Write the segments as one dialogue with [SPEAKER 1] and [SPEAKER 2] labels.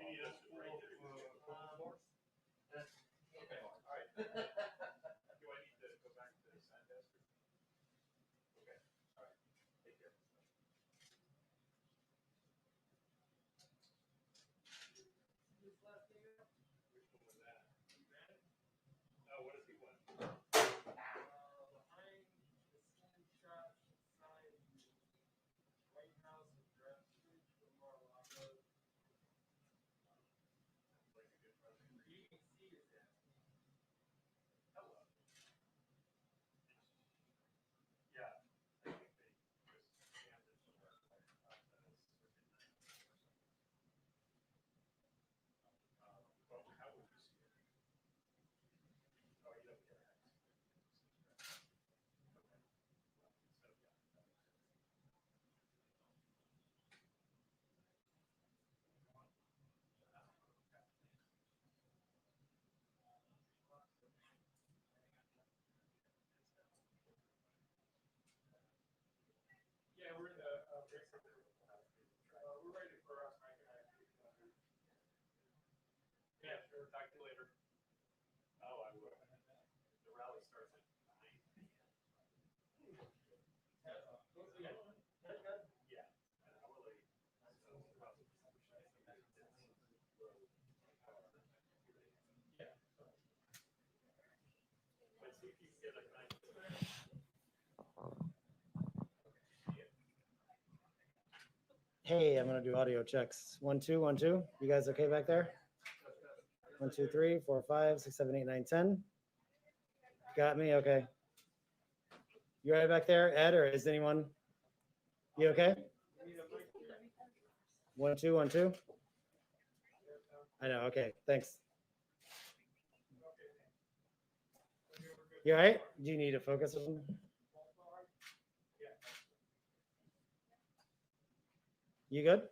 [SPEAKER 1] need us to write their floors? Okay, all right. Do I need to go back to the sign desk? Okay, all right. Take care. Which one was that? Oh, what does he want? Behind the skin shop sign, White House address, Mar-a-Lago. Like a good president. You can see his ass. Hello. Yeah, I think they just scanned it to our well, how would you see it? Oh, you don't get it. Okay. So, yeah. Yeah, we're in the we're ready for us, Mike and I. Yeah, sure. Talk to you later. Oh, I will. The rally starts at 9 p.m. Yeah, an hour late. Yeah. Let's see if you can get a nice.
[SPEAKER 2] Hey, I'm gonna do audio checks. 1, 2, 1, 2. You guys okay back there? 1, 2, 3, 4, 5, 6, 7, 8, 9, 10. Got me. Okay. You right back there, Ed, or is anyone? You okay? 1, 2, 1, 2. I know. Okay. Thanks. You all right? Do you need to focus or something? You good?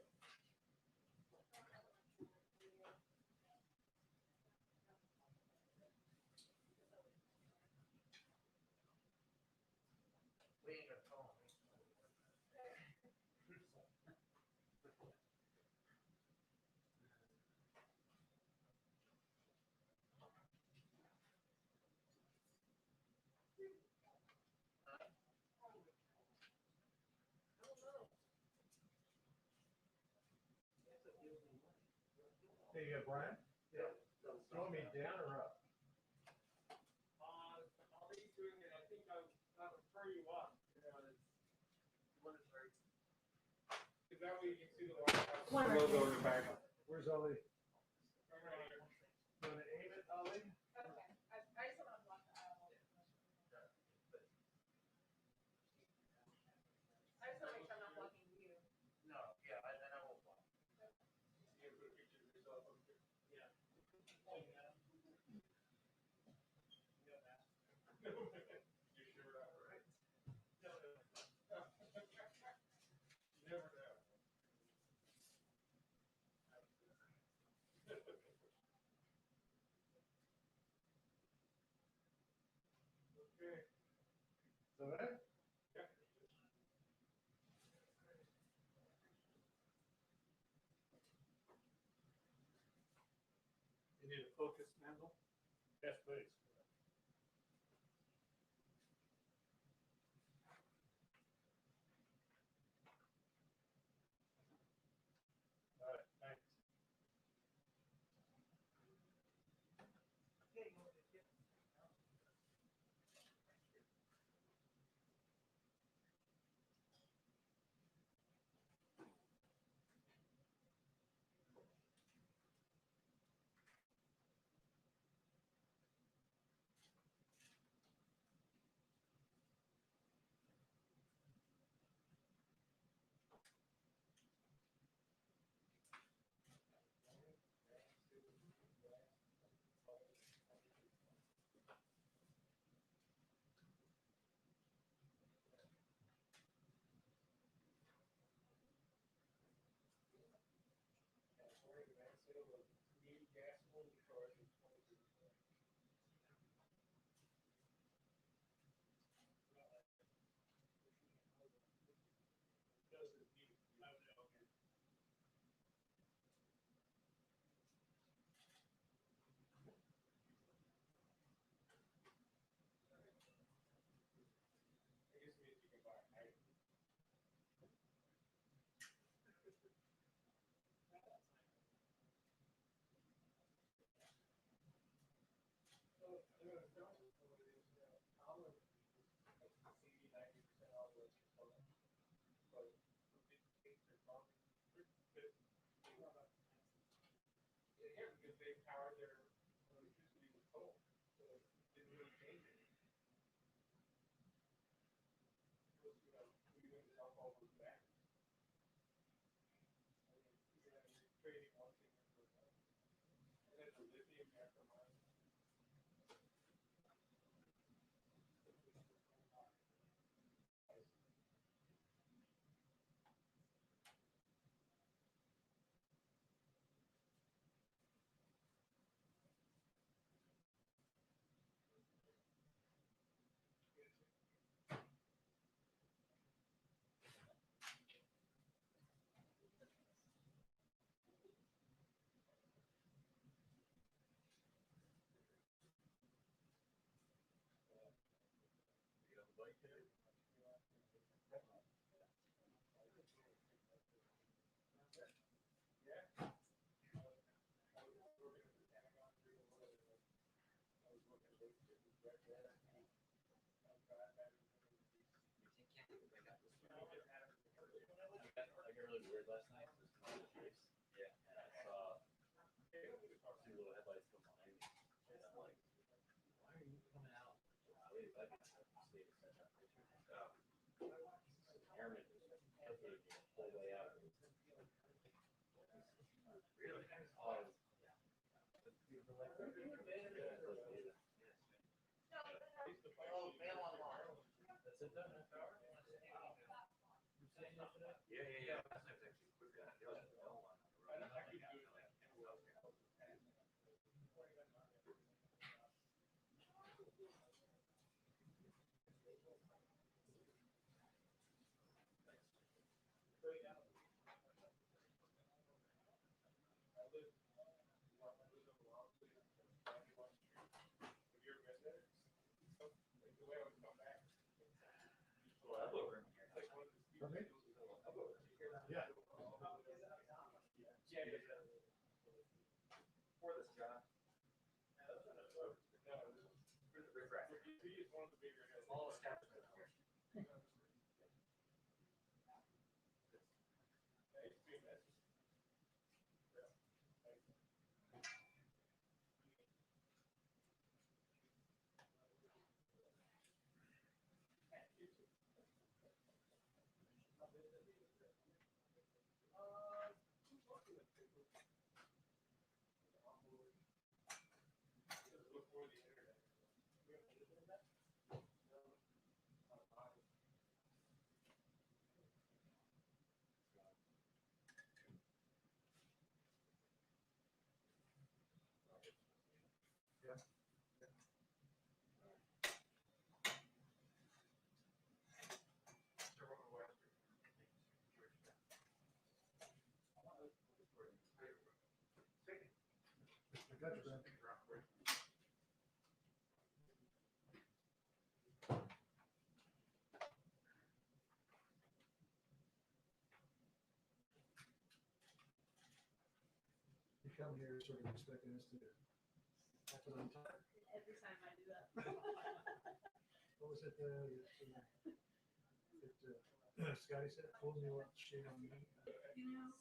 [SPEAKER 1] Hey, Brian? Yeah. Throw me down or up? I'll be doing it. I think I'll refer you up. You know, one is right. Is that way you can see the logo in the back? Where's Ali? Going to aim it, Ali?
[SPEAKER 3] Okay. I just want to block the aisle. I just want to make sure I'm not blocking you.
[SPEAKER 1] No, yeah, and I won't block. You put a picture of yourself up there? Yeah. You sure about right? No. You never know. Okay. So that? Yeah. You need a focus handle? Yes, please. All right, thanks. Really weird last night. Yeah, and I saw two little headlights come behind me, and I'm like, "Why are you coming out?" Airman just hesitated the whole way out. Really? Oh,
[SPEAKER 4] Oh, mail online.
[SPEAKER 1] that's it done. Yeah, yeah, yeah. Last night was actually quick. There was no one. For this job. All the staff.
[SPEAKER 5] You come here sort of expecting us to have it on time.
[SPEAKER 3] Every time I do that.
[SPEAKER 5] What was it, Scotty said, fool me once, shame on me.
[SPEAKER 3] You know,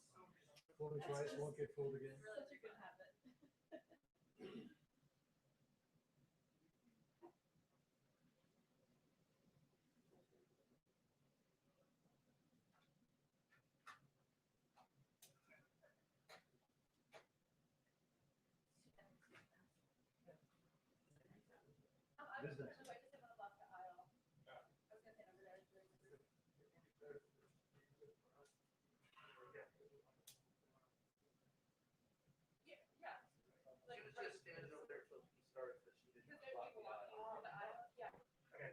[SPEAKER 5] Fool me twice, won't get fooled again.
[SPEAKER 3] such a good habit. I was
[SPEAKER 5] Business.
[SPEAKER 3] gonna just have a block the aisle. I was gonna say over there. Yeah, yeah.
[SPEAKER 4] She was just standing over there till she started, but she
[SPEAKER 3] Because
[SPEAKER 4] didn't
[SPEAKER 3] there's
[SPEAKER 4] block
[SPEAKER 3] people
[SPEAKER 4] the
[SPEAKER 3] walking
[SPEAKER 4] aisle.
[SPEAKER 3] through the aisle. Yeah.
[SPEAKER 4] Okay,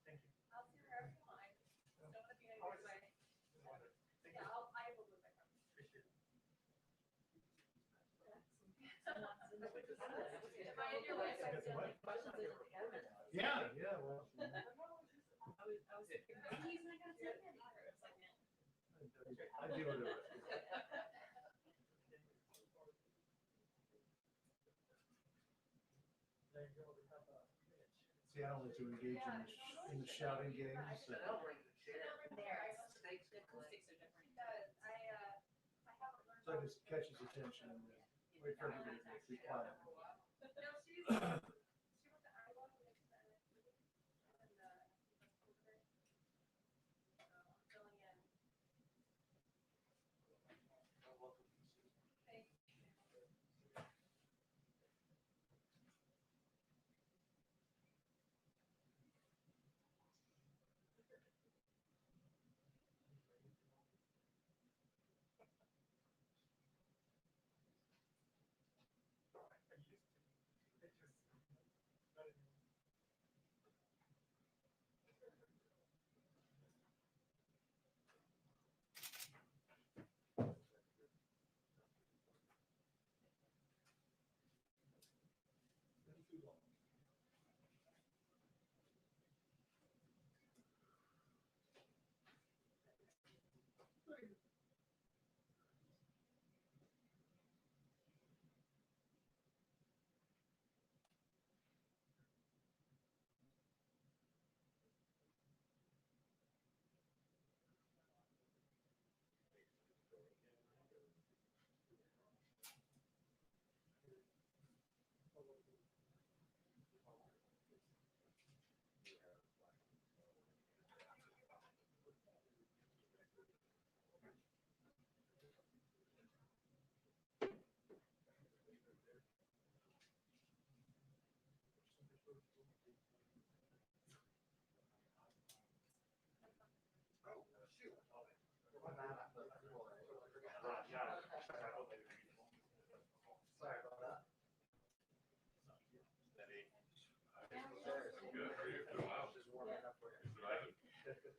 [SPEAKER 4] thank you.
[SPEAKER 3] I'll see her every time. Don't want to be in your way.
[SPEAKER 4] Thank
[SPEAKER 3] Yeah,
[SPEAKER 4] you.
[SPEAKER 3] I will move my car.
[SPEAKER 4] Appreciate it.
[SPEAKER 3] Am I in your way? So I
[SPEAKER 5] Get the
[SPEAKER 3] feel
[SPEAKER 5] what?
[SPEAKER 3] like questions are together.
[SPEAKER 5] Yeah, well.
[SPEAKER 3] I was thinking, he's not gonna take it either. It's like, man.
[SPEAKER 5] I deal with it. See, I don't like to engage in the shouting games.
[SPEAKER 4] Chanel brings a chair.
[SPEAKER 3] There,
[SPEAKER 4] Steaks.
[SPEAKER 3] the acoustics are different. Because I haven't learned.
[SPEAKER 5] So it just catches attention and then wait for everybody to be quiet.
[SPEAKER 3] No, she went to Iowa and filling in. Thanks.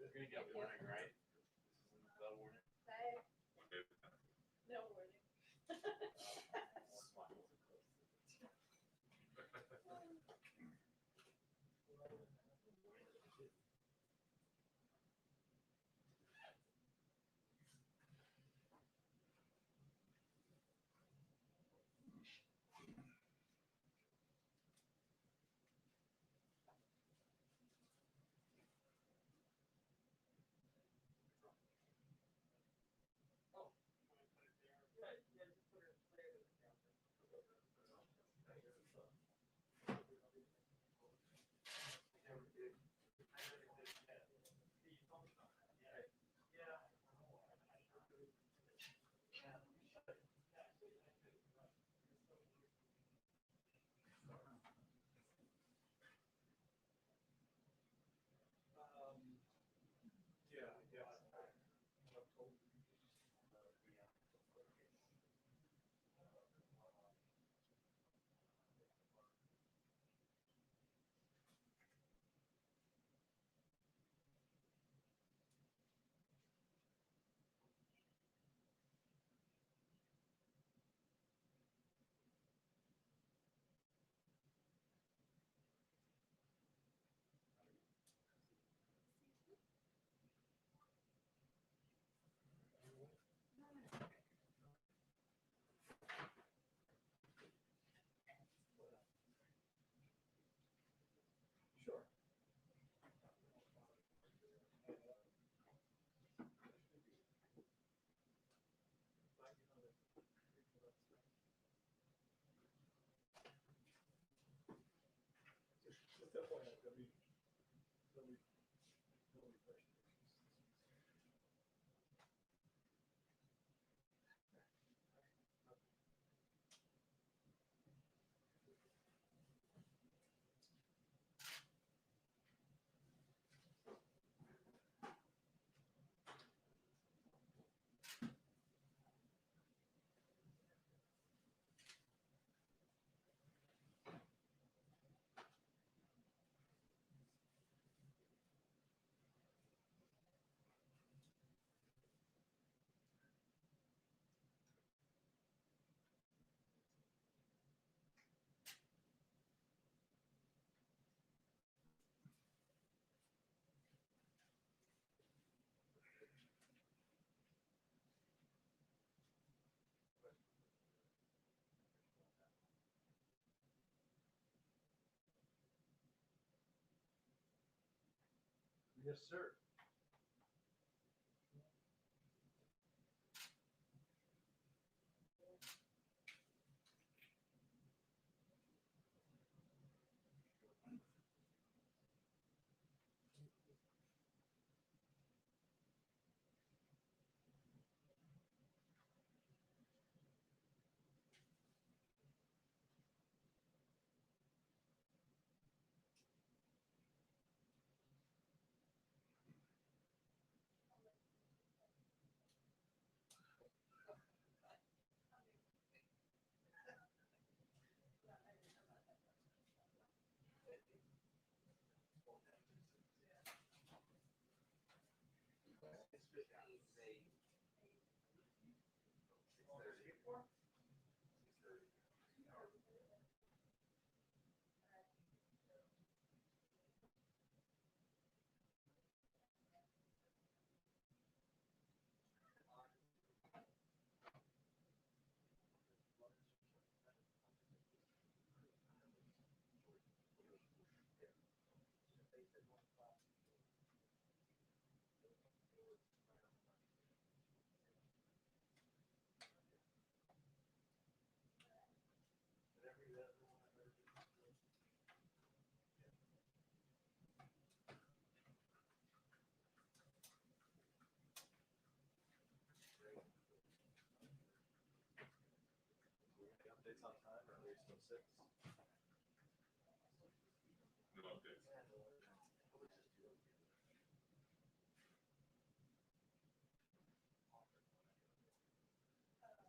[SPEAKER 1] You're gonna get warning, right? This is the warning.
[SPEAKER 3] Bye. No warning.
[SPEAKER 1] Yeah, yeah. Sure. It's definitely not gonna be, yes, sir. Updates on time, or are we still 6? No updates.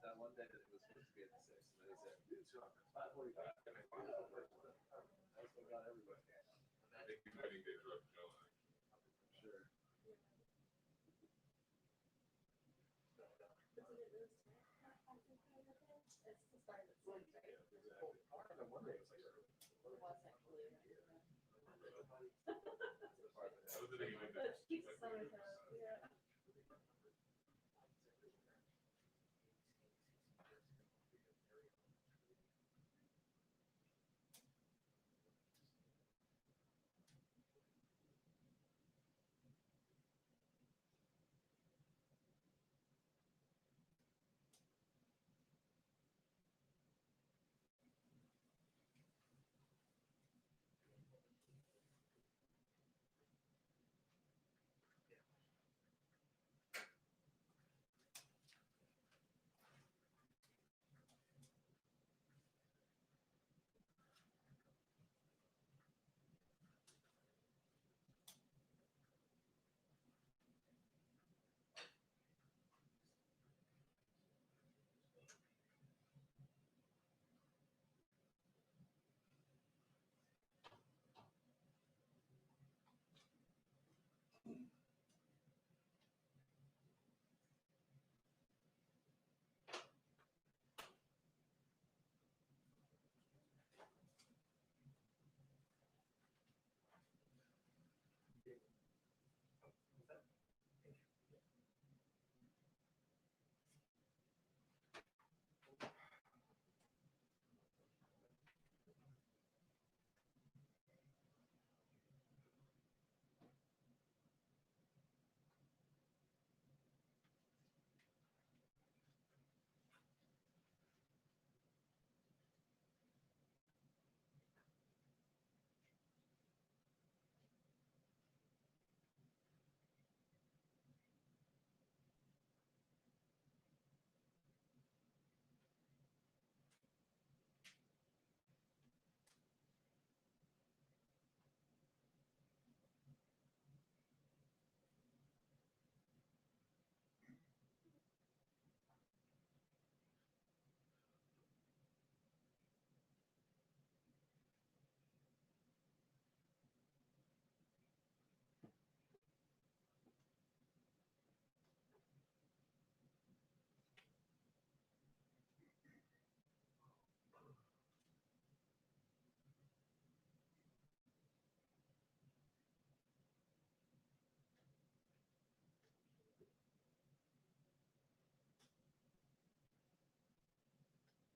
[SPEAKER 1] That one day that it was supposed to be at 6, and then he said, it's 5:45. I still got everybody.
[SPEAKER 6] I think we might need to interrupt Joe.
[SPEAKER 1] Sure.
[SPEAKER 3] But did it really start at 5:55 that day? It's the start of the season, right?
[SPEAKER 1] On Monday, it was like.
[SPEAKER 3] It was actually.
[SPEAKER 1] That was the day you went to-
[SPEAKER 3] But it keeps summer time, yeah.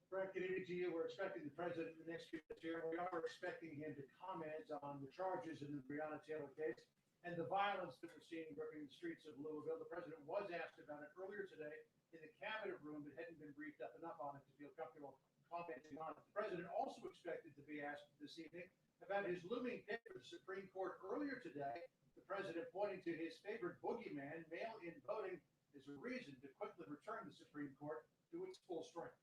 [SPEAKER 6] Frank, good evening to you. We're expecting the president in the next few minutes here. We are expecting him to comment on the charges in the Breonna Taylor case and the violence that we're seeing gripping the streets of Louisville. The president was asked about it earlier today in the cabinet room, but hadn't been briefed up enough on it to feel comfortable commenting on it. The president also expected to be asked this evening about his looming pick for the Supreme Court earlier today. The president pointing to his favorite boogeyman, mail-in voting, as a reason to quickly return the Supreme Court to its full strength.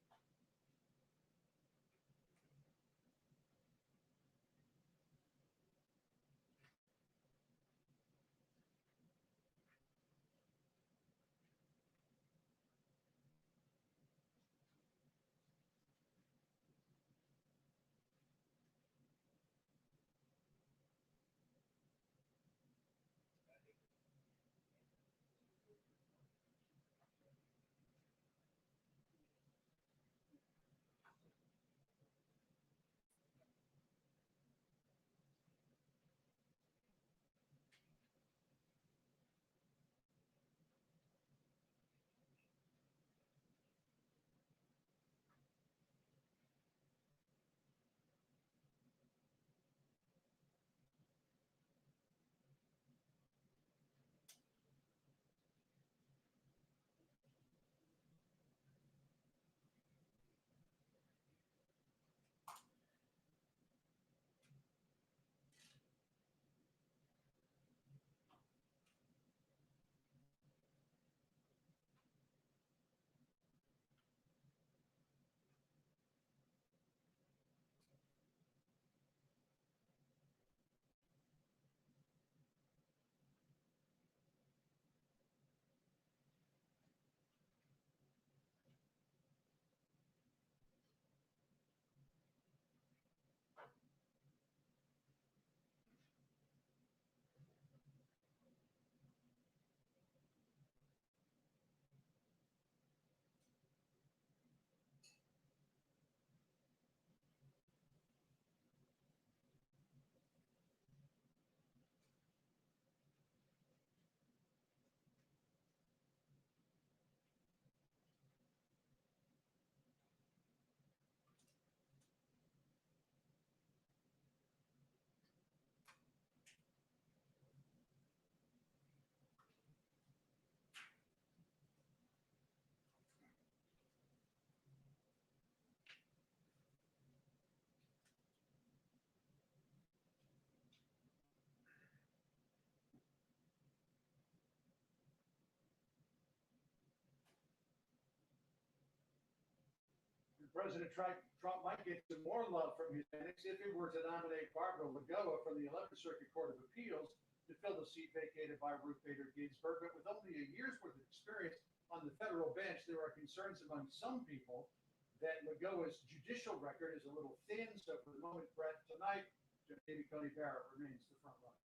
[SPEAKER 6] President Trump might get some more love from Hispanics if he were to nominate Barbara Lagoa from the 11th Circuit Court of Appeals to fill the seat vacated by Ruth Bader Ginsburg. But with only a year's worth of experience on the federal bench, there are concerns among some people that Lagoa's judicial record is a little thin. So for the moment, Brett, tonight, Amy Coney Barrett remains the front runner.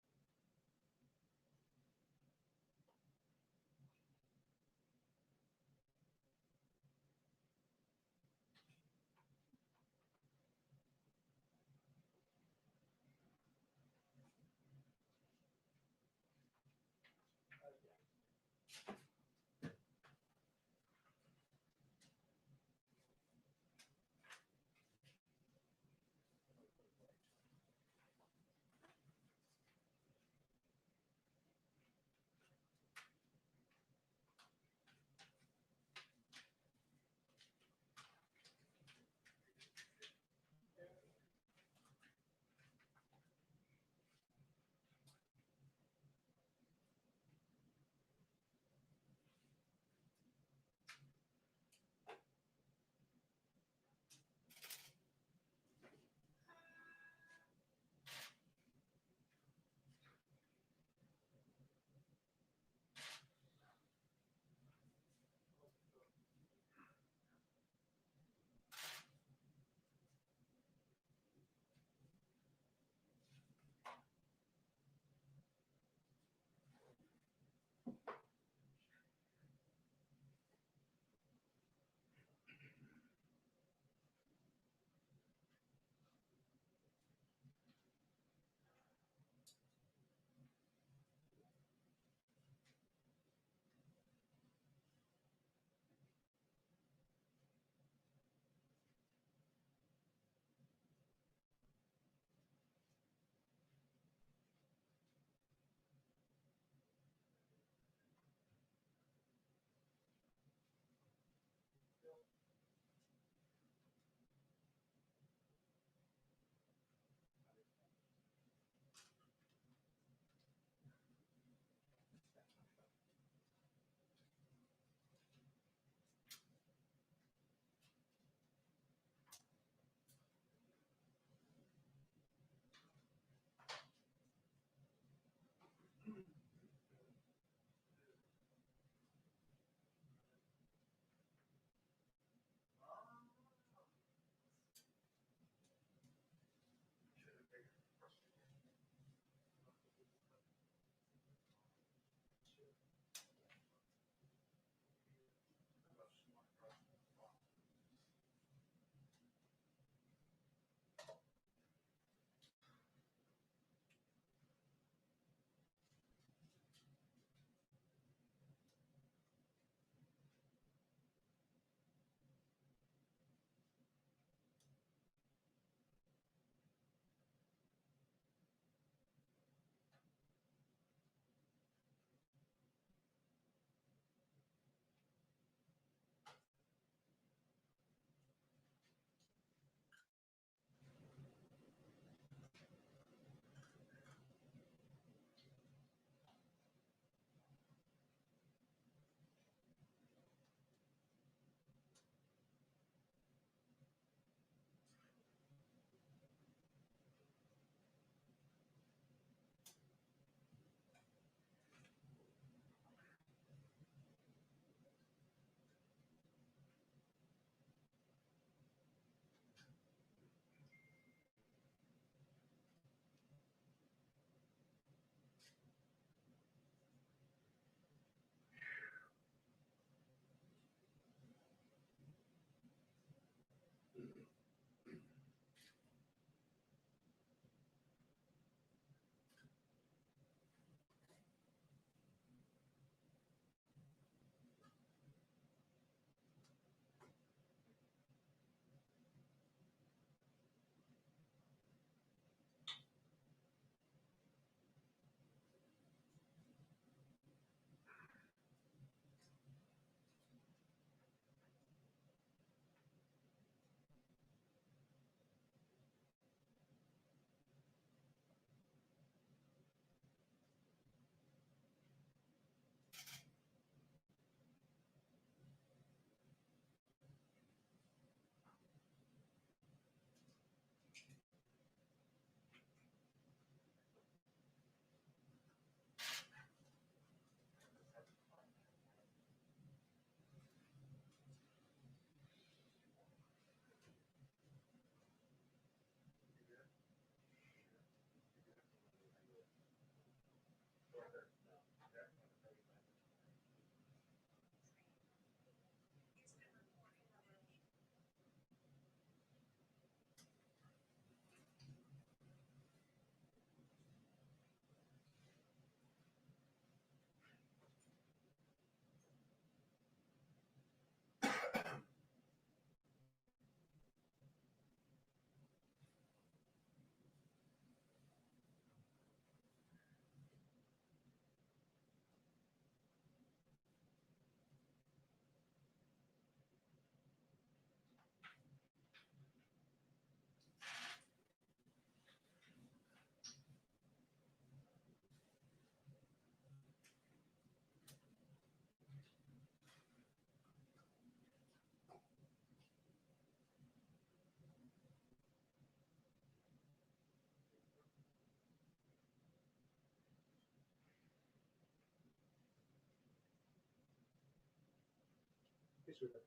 [SPEAKER 6] Thanks, Ruben.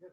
[SPEAKER 6] Yep.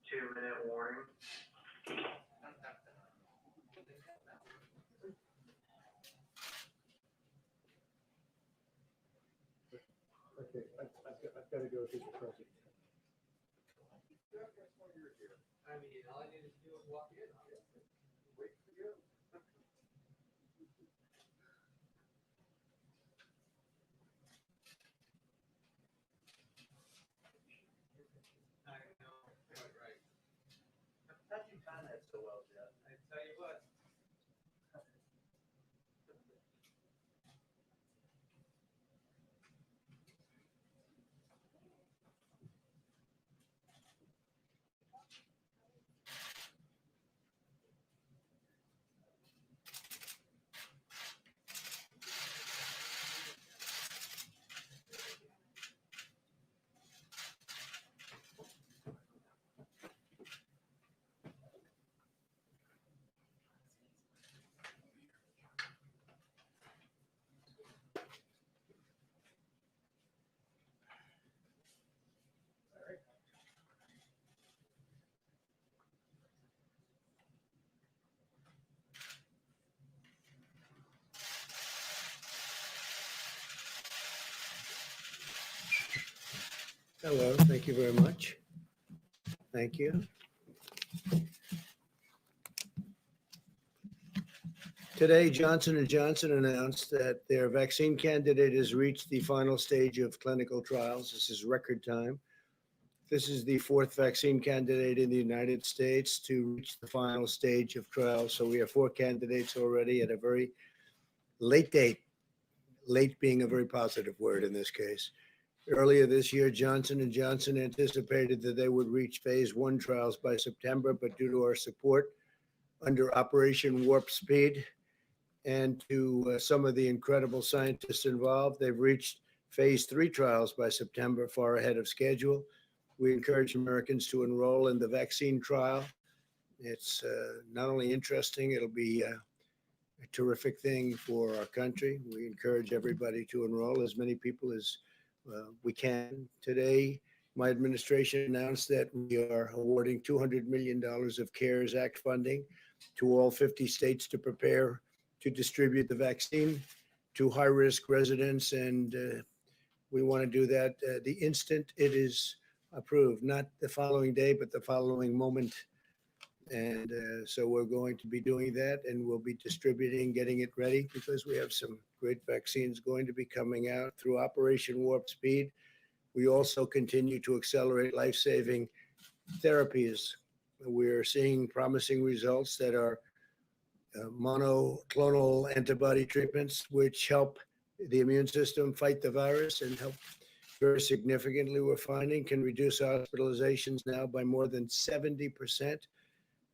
[SPEAKER 4] Two-minute warning.
[SPEAKER 6] Okay, I've got to go to the president.
[SPEAKER 4] I mean, all I needed to do was walk in. Wait for you. I know, quite right.
[SPEAKER 6] How'd you time that so well, Jeff?
[SPEAKER 4] I tell you what.
[SPEAKER 7] Hello, thank you very much. Thank you. Today, Johnson & Johnson announced that their vaccine candidate has reached the final stage of clinical trials. This is record time. This is the fourth vaccine candidate in the United States to reach the final stage of trials. So we have 4 candidates already at a very late date, late being a very positive word in this case. Earlier this year, Johnson & Johnson anticipated that they would reach phase 1 trials by September, but due to our support under Operation Warp Speed and to some of the incredible scientists involved, they've reached phase 3 trials by September, far ahead of schedule. We encourage Americans to enroll in the vaccine trial. It's not only interesting, it'll be a terrific thing for our country. We encourage everybody to enroll, as many people as we can. Today, my administration announced that we are awarding $200 million of CARES Act funding to all 50 states to prepare to distribute the vaccine to high-risk residents. And we want to do that the instant it is approved, not the following day, but the following moment. And so we're going to be doing that, and we'll be distributing, getting it ready, because we have some great vaccines going to be coming out through Operation Warp Speed. We also continue to accelerate life-saving therapies. We're seeing promising results that are monoclonal antibody treatments, which help the immune system fight the virus and help very significantly, we're finding, can reduce hospitalizations now by more than 70%.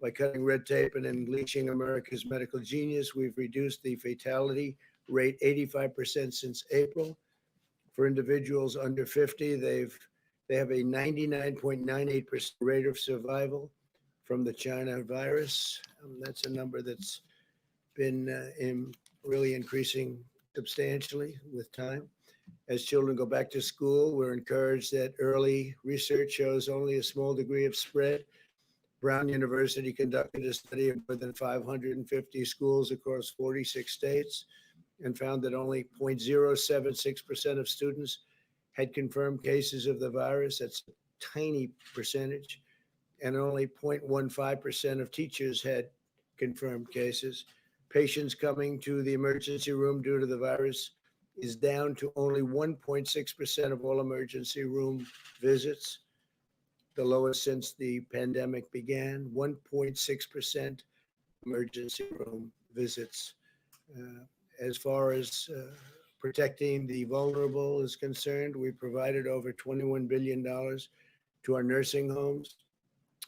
[SPEAKER 7] By cutting red tape and unleashing America's medical genius, we've reduced the fatality rate 85% since April. For individuals under 50, they have a 99.98% rate of survival from the China virus. That's a number that's been really increasing substantially with time. As children go back to school, we're encouraged that early research shows only a small degree of spread. Brown University conducted a study of more than 550 schools across 46 states. and found that only 0.076% of students had confirmed cases of the virus. That's a tiny percentage. And only 0.15% of teachers had confirmed cases. Patients coming to the emergency room due to the virus is down to only 1.6% of all emergency room visits, the lowest since the pandemic began. 1.6% emergency room visits. As far as protecting the vulnerable is concerned, we provided over $21 billion to our nursing homes.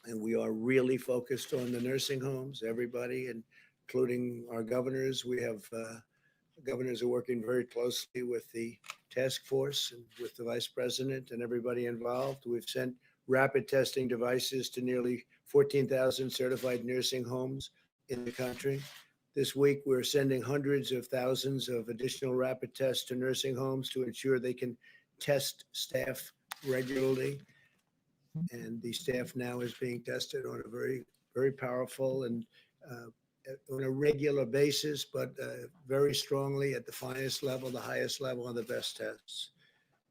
[SPEAKER 7] And we are really focused on the nursing homes, everybody, including our governors. We have governors are working very closely with the task force and with the vice president and everybody involved. We've sent rapid testing devices to nearly 14,000 certified nursing homes in the country. This week, we're sending hundreds of thousands of additional rapid tests to nursing homes to ensure they can test staff regularly. And the staff now is being tested on a very, very powerful and on a regular basis, but very strongly at the highest level, and the best tests.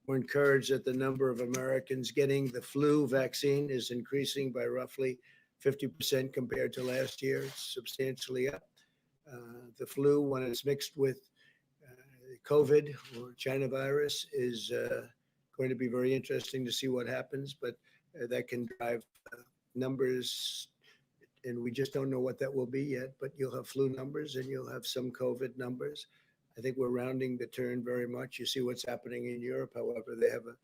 [SPEAKER 7] We're encouraged that the number of Americans getting the flu vaccine is increasing by roughly 50% compared to last year. It's substantially up. The flu, when it's mixed with COVID or China virus, is going to be very interesting to see what happens, but that can drive numbers, and we just don't know what that will be yet, but you'll have flu numbers and you'll have some COVID numbers. I think we're rounding the turn very much. You see what's happening in Europe. However, they have a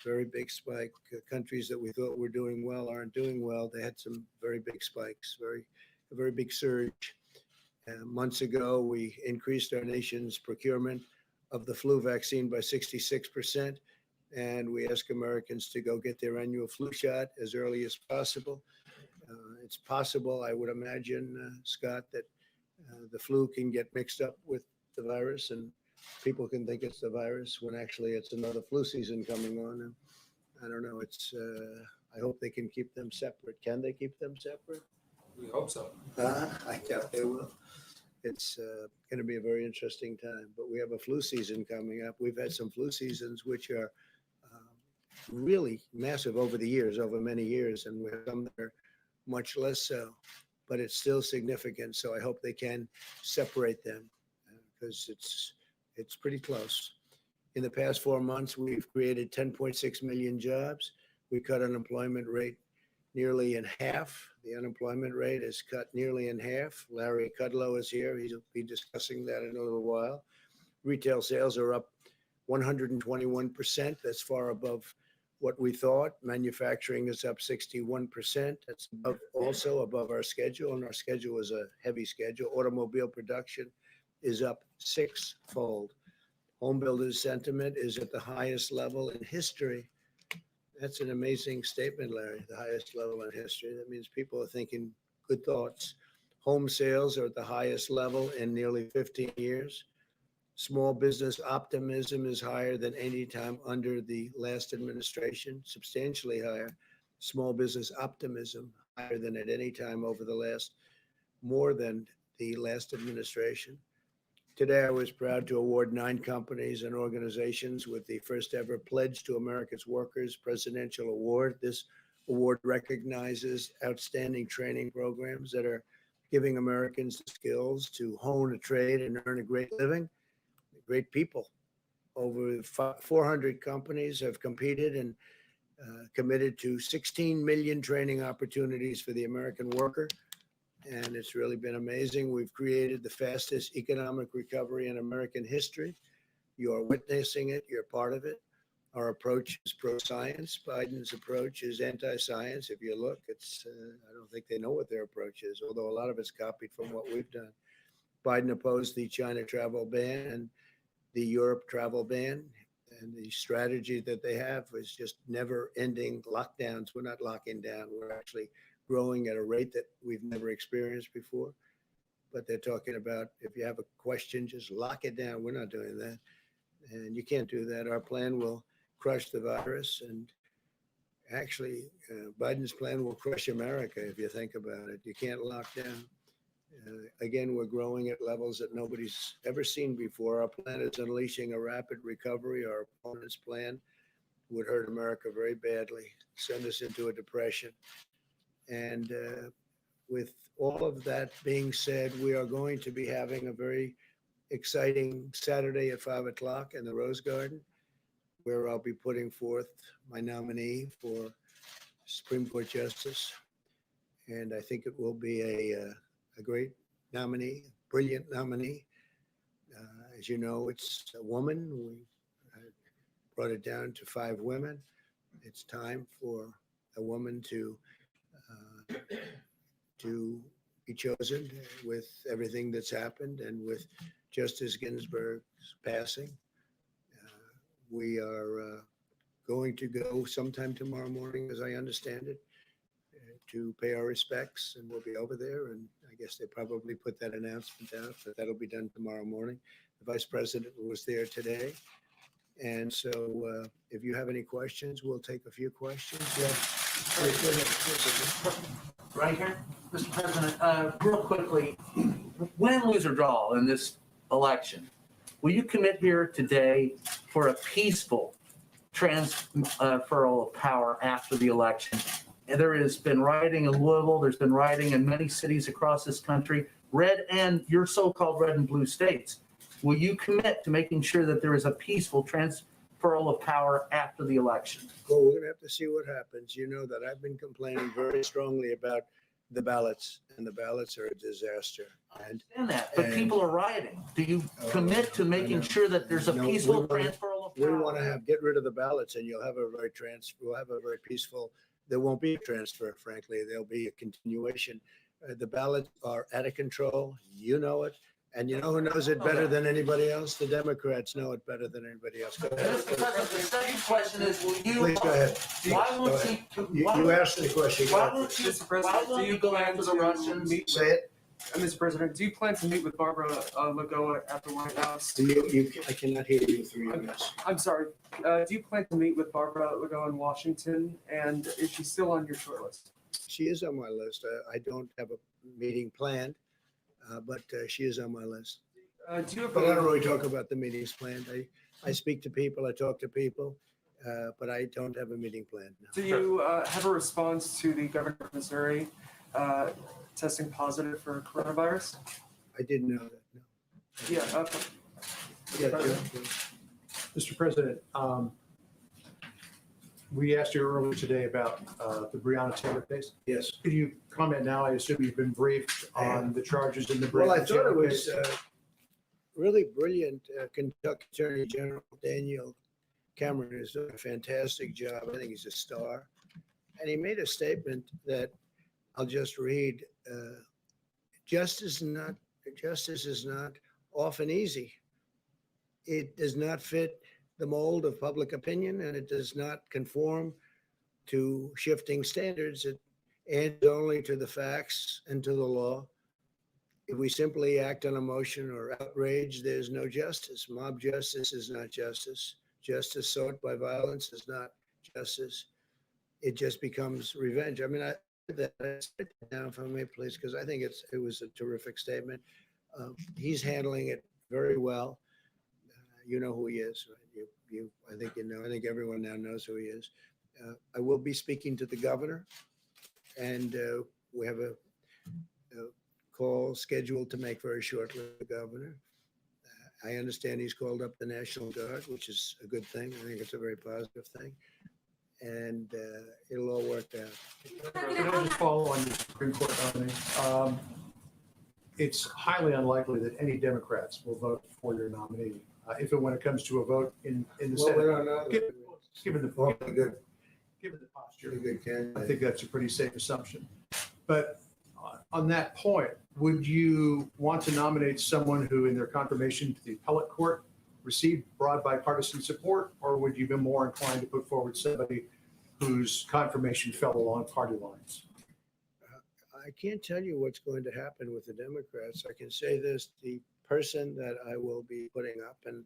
[SPEAKER 7] very big spike. Countries that we thought were doing well aren't doing well. They had some very big spikes, a very big surge. Months ago, we increased our nation's procurement of the flu vaccine by 66%. And we ask Americans to go get their annual flu shot as early as possible. It's possible, I would imagine, Scott, that the flu can get mixed up with the virus and people can think it's the virus when actually it's another flu season coming on. And I don't know. I hope they can keep them separate. Can they keep them separate?
[SPEAKER 4] We hope so.
[SPEAKER 7] I doubt they will. It's going to be a very interesting time. But we have a flu season coming up. We've had some flu seasons which are really massive over the years, over many years, and we have some that are much less so, but it's still significant. So I hope they can separate them because it's pretty close. In the past 4 months, we've created 10.6 million jobs. We cut unemployment rate nearly in half. The unemployment rate is cut nearly in half. Larry Kudlow is here. He'll be discussing that in a little while. Retail sales are up 121%. That's far above what we thought. Manufacturing is up 61%. That's also above our schedule, and our schedule is a heavy schedule. Automobile production is up sixfold. Home builders sentiment is at the highest level in history. That's an amazing statement, Larry, the highest level in history. That means people are thinking good thoughts. Home sales are at the highest level in nearly 15 years. Small business optimism is higher than any time under the last administration, substantially higher. Small business optimism higher than at any time over the last, more than the last administration. Today, I was proud to award 9 companies and organizations with the first ever Pledge to America's Workers Presidential Award. This award recognizes outstanding training programs that are giving Americans the skills to hone a trade and earn a great living. Great people. Over 400 companies have competed and committed to 16 million training opportunities for the American worker. And it's really been amazing. We've created the fastest economic recovery in American history. You're witnessing it. You're part of it. Our approach is pro-science. Biden's approach is anti-science. If you look, I don't think they know what their approach is, although a lot of it's copied from what we've done. Biden opposed the China travel ban and the Europe travel ban, and the strategy that they have is just never-ending lockdowns. We're not locking down. We're actually growing at a rate that we've never experienced before. But they're talking about if you have a question, just lock it down. We're not doing that. And you can't do that. Our plan will crush the virus. And actually, Biden's plan will crush America if you think about it. You can't lock down. Again, we're growing at levels that nobody's ever seen before. Our plan is unleashing a rapid recovery. Our opponent's plan would hurt America very badly, send us into a depression. And with all of that being said, we are going to be having a very exciting Saturday at 5 o'clock in the Rose Garden, where I'll be putting forth my nominee for Supreme Court Justice. And I think it will be a great nominee, brilliant nominee. As you know, it's a woman. We brought it down to 5 women. It's time for a woman to be chosen with everything that's happened and with Justice Ginsburg's passing. We are going to go sometime tomorrow morning, as I understand it, to pay our respects, and we'll be over there. And I guess they probably put that announcement out, but that'll be done tomorrow morning. The Vice President was there today. And so if you have any questions, we'll take a few questions.
[SPEAKER 8] Right here, Mr. President, real quickly, win, lose, or draw in this election, will you commit here today for a peaceful transferal of power after the election? And there has been rioting in Louisville, there's been rioting in many cities across this country, red and your so-called red and blue states. Will you commit to making sure that there is a peaceful transferal of power after the election?
[SPEAKER 7] Well, we're going to have to see what happens. You know that I've been complaining very strongly about the ballots, and the ballots are a disaster. And
[SPEAKER 8] But people are rioting. Do you commit to making sure that there's a peaceful transferal of
[SPEAKER 7] we
[SPEAKER 8] power?
[SPEAKER 7] want to get rid of the ballots, and we'll have a very peaceful. There won't be a transfer, frankly. There'll be a continuation. The ballots are out of control. You know it. And you know who knows it better than anybody else? The Democrats know it better than anybody else. Go ahead.
[SPEAKER 8] Mr. President, the second question is, will you?
[SPEAKER 7] Please go ahead.
[SPEAKER 8] Why won't
[SPEAKER 7] You asked the question.
[SPEAKER 8] Why won't you?
[SPEAKER 4] Mr. President,
[SPEAKER 8] Why won't
[SPEAKER 4] do you
[SPEAKER 8] you go
[SPEAKER 4] plan
[SPEAKER 8] after the
[SPEAKER 4] to
[SPEAKER 8] Russians?
[SPEAKER 4] meet
[SPEAKER 7] Say it.
[SPEAKER 4] Mr. President, do you plan to meet with Barbara Lagoa at the White House?
[SPEAKER 7] I cannot hear you through your mess.
[SPEAKER 4] I'm sorry. Do you plan to meet with Barbara Lagoa in Washington? And is she still on your short list?
[SPEAKER 7] She is on my list. I don't have a meeting planned, but she is on my list.
[SPEAKER 4] Do you have
[SPEAKER 7] But I don't really talk about the meetings planned. I speak to people, I talk to people, but I don't have a meeting planned. No.
[SPEAKER 4] Do you have a response to the governor of Missouri testing positive for coronavirus?
[SPEAKER 7] I didn't know that. No.
[SPEAKER 4] Yeah. Okay.
[SPEAKER 7] Yeah, Joe.
[SPEAKER 6] Mr. President, we asked you earlier today about the Breonna Taylor case.
[SPEAKER 7] Yes.
[SPEAKER 6] Could you comment now? I assume you've been briefed on the charges in the
[SPEAKER 7] Well, I
[SPEAKER 6] Breonna
[SPEAKER 7] thought
[SPEAKER 6] Taylor
[SPEAKER 7] it was
[SPEAKER 6] case.
[SPEAKER 7] really brilliant. Kentucky Attorney General Daniel Cameron is doing a fantastic job. I think he's a star. And he made a statement that I'll just read. Justice is not often easy. It does not fit the mold of public opinion, and it does not conform to shifting standards. It answers only to the facts and to the law. If we simply act on emotion or outrage, there's no justice. Mob justice is not justice. Justice sought by violence is not justice. It just becomes revenge. I mean, I said that. Let's write that down for me, please, because I think it was a terrific statement. He's handling it very well. You know who he is. Right? I think you know. I think everyone now knows who he is. I will be speaking to the governor, and we have a call scheduled to make very shortly with the governor. I understand he's called up the National Guard, which is a good thing. I think it's a very positive thing. And it'll all work out.
[SPEAKER 6] Can I just follow on the Supreme Court nominee? It's highly unlikely that any Democrats will vote for your nominee. When it comes to a vote in the
[SPEAKER 7] Well,
[SPEAKER 6] Senate.
[SPEAKER 7] we don't know.
[SPEAKER 6] Given the
[SPEAKER 7] Good.
[SPEAKER 6] given the posture.
[SPEAKER 7] Pretty good candidate.
[SPEAKER 6] I think that's a pretty safe assumption. But on that point, would you want to nominate someone who in their confirmation to the appellate court received broad bipartisan support, or would you be more inclined to put forward somebody whose confirmation fell along party lines?
[SPEAKER 7] I can't tell you what's going to happen with the Democrats. I can say this, the person that I will be putting up, and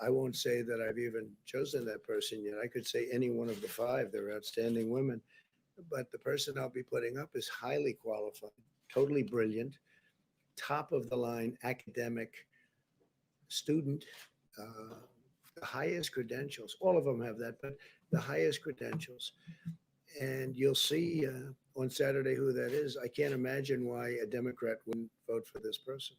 [SPEAKER 7] I won't say that I've even chosen that person yet. I could say any one of the 5. They're outstanding women. But the person I'll be putting up is highly qualified, totally brilliant. top of the line academic student, the highest credentials. All of them have that, but the highest credentials. And you'll see on Saturday who that is. I can't imagine why a Democrat wouldn't vote for this person.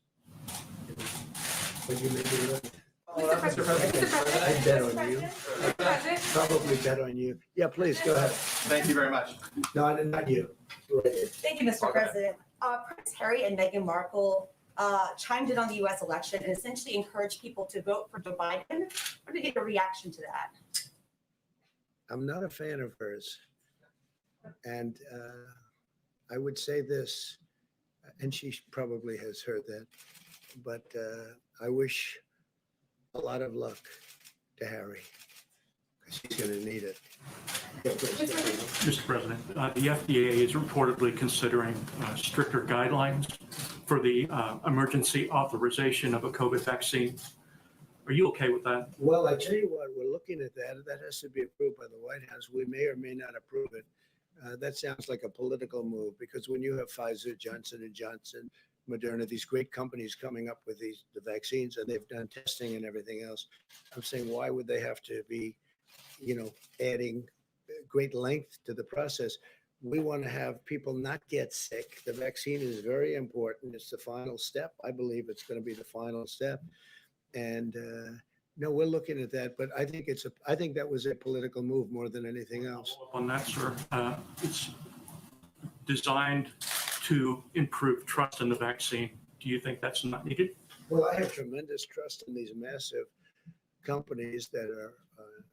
[SPEAKER 7] But you may be right.
[SPEAKER 3] Mr. President.
[SPEAKER 7] I bet on you.
[SPEAKER 3] Mr. President.
[SPEAKER 7] Probably bet on you. Yeah, please, go ahead.
[SPEAKER 1] Thank you very much.
[SPEAKER 7] No, not you. Right.
[SPEAKER 9] Thank you, Mr. President. Prince Harry and Meghan Markle chimed in on the U.S. election and essentially encouraged people to vote for Joe Biden. I want to get your reaction to that.
[SPEAKER 7] I'm not a fan of hers. And I would say this, and she probably has heard that, but I wish a lot of luck to Harry, because he's going to need it.
[SPEAKER 10] Mr. President, the FDA is reportedly considering stricter guidelines for the emergency authorization of a COVID vaccine. Are you okay with that?
[SPEAKER 7] Well, I tell you what, we're looking at that. That has to be approved by the White House. We may or may not approve it. That sounds like a political move, because when you have Pfizer, Johnson & Johnson, Moderna, these great companies coming up with the vaccines, and they've done testing and everything else, I'm saying, why would they have to be, adding great length to the process? We want to have people not get sick. The vaccine is very important. It's the final step. I believe it's going to be the final step. And no, we're looking at that, but I think that was a political move more than anything else.
[SPEAKER 10] On that, sir, it's designed to improve trust in the vaccine. Do you think that's not needed?
[SPEAKER 7] Well, I have tremendous trust in these massive companies that are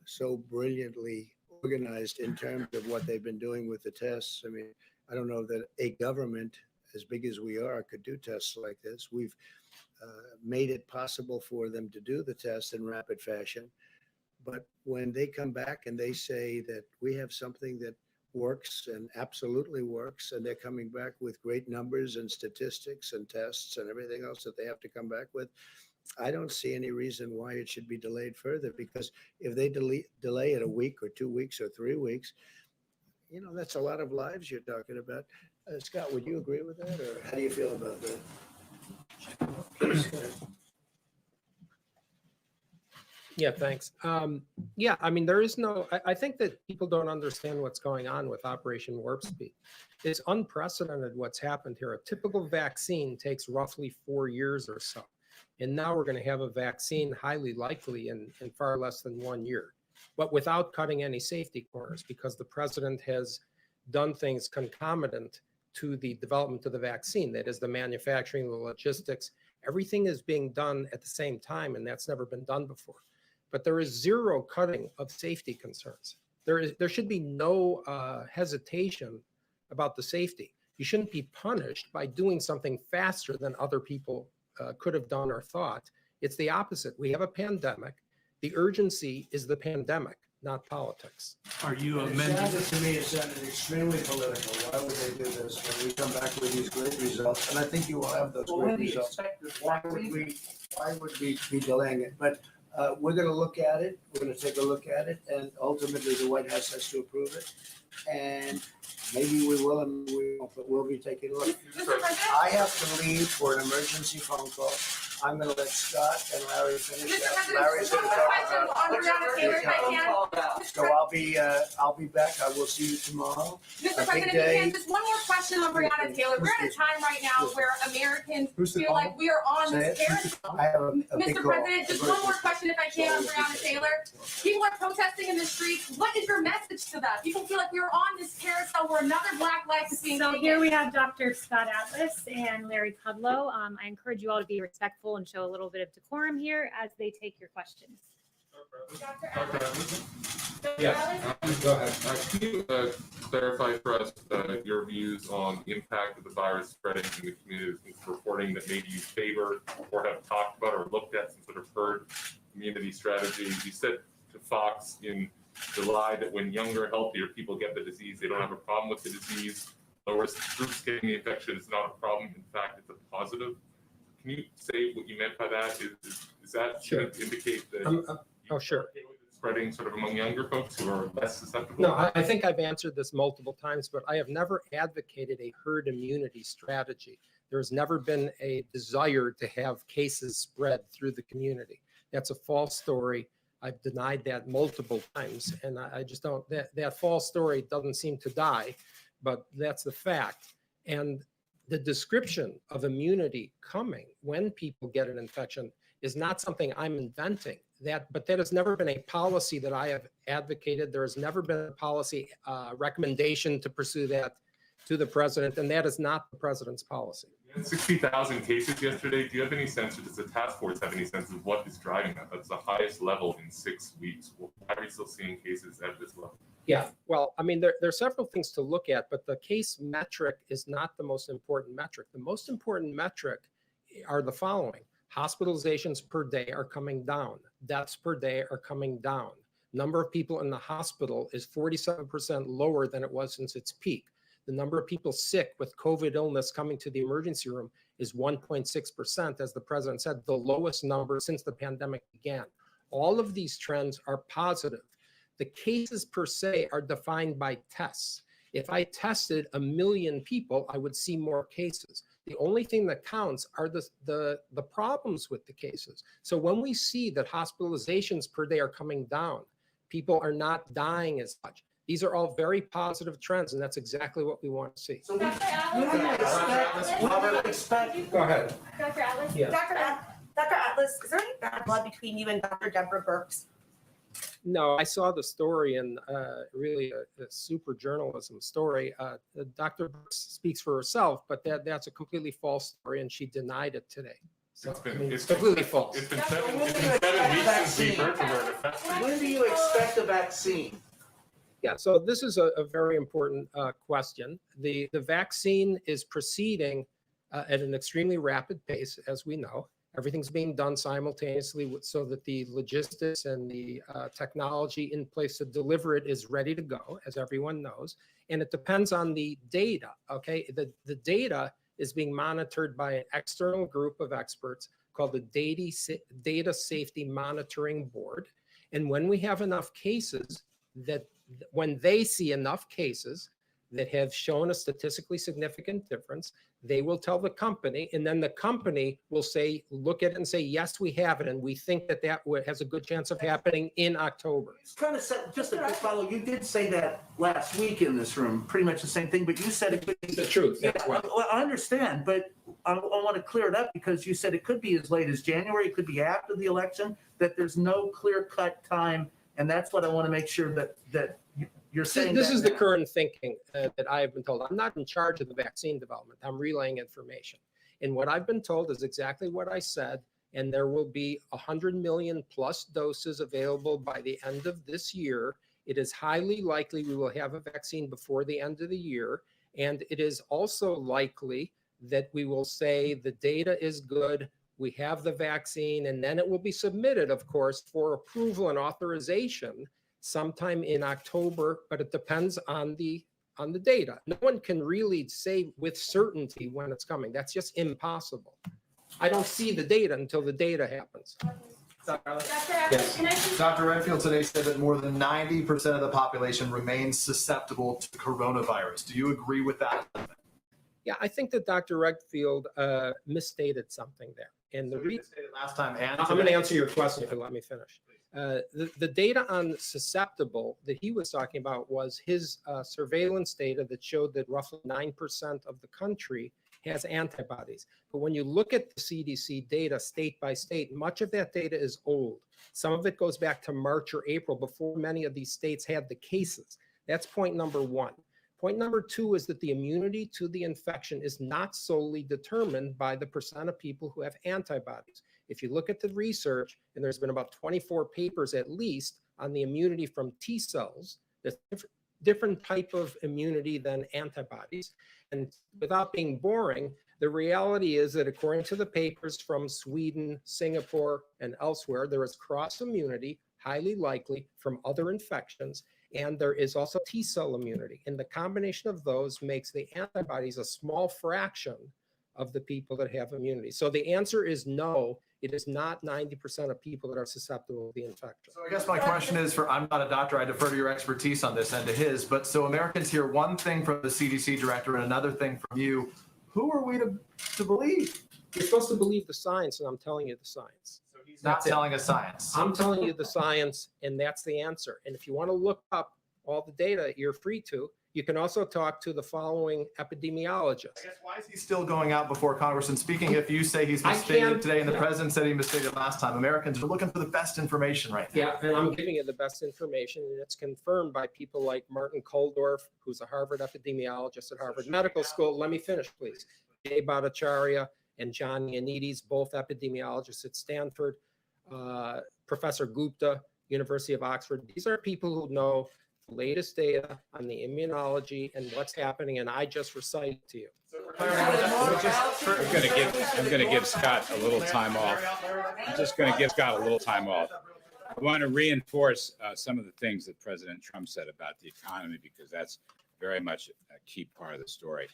[SPEAKER 7] so brilliantly organized in terms of what they've been doing with the tests. I mean, I don't know that a government as big as we are could do tests like this. We've made it possible for them to do the tests in rapid fashion. But when they come back and they say that we have something that works and absolutely works, and they're coming back with great numbers and statistics and tests and everything else that they have to come back with, I don't see any reason why it should be delayed further, because if they delay it a week or 2 weeks or 3 weeks, that's a lot of lives you're talking about. Scott, would you agree with that, or how do you feel about that?
[SPEAKER 11] Yeah, thanks. Yeah, I mean, there is no, I think that people don't understand what's going on with Operation Warp Speed. It's unprecedented what's happened here. A typical vaccine takes roughly 4 years or so. And now we're going to have a vaccine highly likely in far less than 1 year, but without cutting any safety corners, because the president has done things concomitant to the development of the vaccine. That is the manufacturing, the logistics, everything is being done at the same time, and that's never been done before. But there is zero cutting of safety concerns. There should be no hesitation about the safety. You shouldn't be punished by doing something faster than other people could have done or thought. It's the opposite. We have a pandemic. The urgency is the pandemic, not politics.
[SPEAKER 10] Are you
[SPEAKER 7] It sounded to me, it sounded extremely political. Why would they do this when we come back with these great results? And I think you will have those great results. Why would we be delaying it? But we're going to look at it. We're going to take a look at it, and ultimately the White House has to approve it. And maybe we will, and we won't, but we'll be taking a look. I have to leave for an emergency phone call. I'm going to let Scott and Larry finish that. Larry's going to talk about. So I'll be back. I will see you tomorrow.
[SPEAKER 3] Mr. President, just one more question on Breonna Taylor. We're at a time right now where Americans feel like we are on this carousel. Mr. President, just one more question if I can on Breonna Taylor. People are protesting in the streets. What is your message to them? People feel like we're on this carousel where another Black life is being taken.
[SPEAKER 12] So here we have Dr. Scott Atlas and Larry Kudlow. I encourage you all to be respectful and show a little bit of decorum here as they take your questions.
[SPEAKER 3] Dr. Atlas?
[SPEAKER 13] Yes, go ahead. Can you clarify for us your views on the impact of the virus spreading in the community? It's reporting that maybe you favor or have talked about or looked at some sort of herd immunity strategy. You said to Fox in July that when younger, healthier people get the disease, they don't have a problem with the disease. In other words, groups getting the infection is not a problem. In fact, it's a positive. Can you say what you meant by that? Is that
[SPEAKER 11] Sure.
[SPEAKER 13] to indicate that?
[SPEAKER 11] Oh, sure.
[SPEAKER 13] Spreading sort of among younger folks who are less susceptible?
[SPEAKER 11] No, I think I've answered this multiple times, but I have never advocated a herd immunity strategy. There's never been a desire to have cases spread through the community. That's a false story. I've denied that multiple times, and I just don't, that false story doesn't seem to die, but that's the fact. And the description of immunity coming when people get an infection is not something I'm inventing. But that has never been a policy that I have advocated. There has never been a policy recommendation to pursue that to the president, and that is not the president's policy.
[SPEAKER 13] 60,000 cases yesterday. Do you have any sense, or does the task force have any sense of what is driving that? That's the highest level in 6 weeks. Why are we still seeing cases at this level?
[SPEAKER 11] Yeah, well, I mean, there are several things to look at, but the case metric is not the most important metric. The most important metric are the following. Hospitalizations per day are coming down. Deaths per day are coming down. Number of people in the hospital is 47% lower than it was since its peak. The number of people sick with COVID illness coming to the emergency room is 1.6%, as the president said, the lowest number since the pandemic began. All of these trends are positive. The cases per se are defined by tests. If I tested 1 million people, I would see more cases. The only thing that counts are the problems with the cases. So when we see that hospitalizations per day are coming down, people are not dying as much. These are all very positive trends, and that's exactly what we want to see.
[SPEAKER 8] So
[SPEAKER 11] Go ahead.
[SPEAKER 9] Dr. Atlas?
[SPEAKER 11] Yeah.
[SPEAKER 9] Dr. Atlas, is there any bad blood between you and Dr. Deborah Birx?
[SPEAKER 11] No, I saw the story, and really a super journalism story. Dr. Brooks speaks for herself, but that's a completely false story, and she denied it today. So it's completely false.
[SPEAKER 13] It's been 7 weeks since we heard from her.
[SPEAKER 8] When do you expect a vaccine?
[SPEAKER 11] Yeah, so this is a very important question. The vaccine is proceeding at an extremely rapid pace, as we know. Everything's being done simultaneously so that the logistics and the technology in place to deliver it is ready to go, as everyone knows. And it depends on the data, okay? The data is being monitored by an external group of experts called the Data Safety Monitoring Board. And when we have enough cases when they see enough cases that have shown a statistically significant difference, they will tell the company, and then the company will say, look at it and say, yes, we have it, and we think that has a good chance of happening in October.
[SPEAKER 8] It's kind of just a quick follow. You did say that last week in this room, pretty much the same thing, but you said it could be
[SPEAKER 11] the truth.
[SPEAKER 8] Yeah, well, I understand, but I want to clear it up because you said it could be as late as January, it could be after the election, that there's no clear-cut time, and that's what I want to make sure that you're saying.
[SPEAKER 11] This is the current thinking that I have been told. I'm not in charge of the vaccine development. I'm relaying information. And what I've been told is exactly what I said. And there will be 100 million plus doses available by the end of this year. It is highly likely we will have a vaccine before the end of the year. And it is also likely that we will say the data is good, we have the vaccine, and then it will be submitted, of course, for approval and authorization sometime in October, but it depends on the data. No one can really say with certainty when it's coming. That's just impossible. I don't see the data until the data happens.
[SPEAKER 14] Dr. Redfield today said that more than 90% of the population remains susceptible to coronavirus. Do you agree with that?
[SPEAKER 11] Yeah, I think that Dr. Redfield misstated something there. And
[SPEAKER 14] last time, and
[SPEAKER 11] I'm going to answer your question if you let me finish. The data on susceptible that he was talking about was his surveillance data that showed that roughly 9% of the country has antibodies. But when you look at the CDC data state by state, much of that data is old. Some of it goes back to March or April before many of these states had the cases. That's point number one. Point number two is that the immunity to the infection is not solely determined by the percent of people who have antibodies. If you look at the research, and there's been about 24 papers at least on the immunity from T cells, that's different type of immunity than antibodies. And without being boring, the reality is that according to the papers from Sweden, Singapore, and elsewhere, there is cross immunity, highly likely from other infections. And there is also T cell immunity. And the combination of those makes the antibodies a small fraction of the people that have immunity. So the answer is no, it is not 90% of people that are susceptible to the infection.
[SPEAKER 14] So I guess my question is I'm not a doctor, I defer to your expertise on this and to his, but so Americans hear one thing from the CDC director and another thing from you. Who are we to believe?
[SPEAKER 11] You're supposed to believe the science, and I'm telling you the science.
[SPEAKER 14] So he's not telling us science.
[SPEAKER 11] I'm telling you the science, and that's the answer. And if you want to look up all the data, you're free to. You can also talk to the following epidemiologists.
[SPEAKER 14] I guess why is he still going out before Congress and speaking if you say he's misstated today and the president said he misstated last time? Americans are looking for the best information right now.
[SPEAKER 11] Yeah, and I'm giving you the best information, and it's confirmed by people like Martin Koldorf, who's a Harvard epidemiologist at Harvard Medical School. Let me finish, please. Dave Bhattacharya and John Ioannidis, both epidemiologists at Stanford. Professor Gupta, University of Oxford. These are people who know the latest data on the immunology and what's happening, and I just recited to you.
[SPEAKER 15] I'm gonna give Scott a little time off. I'm just gonna give Scott a little time off. I want to reinforce some of the things that President Trump said about the economy, because that's very much a key part of the story.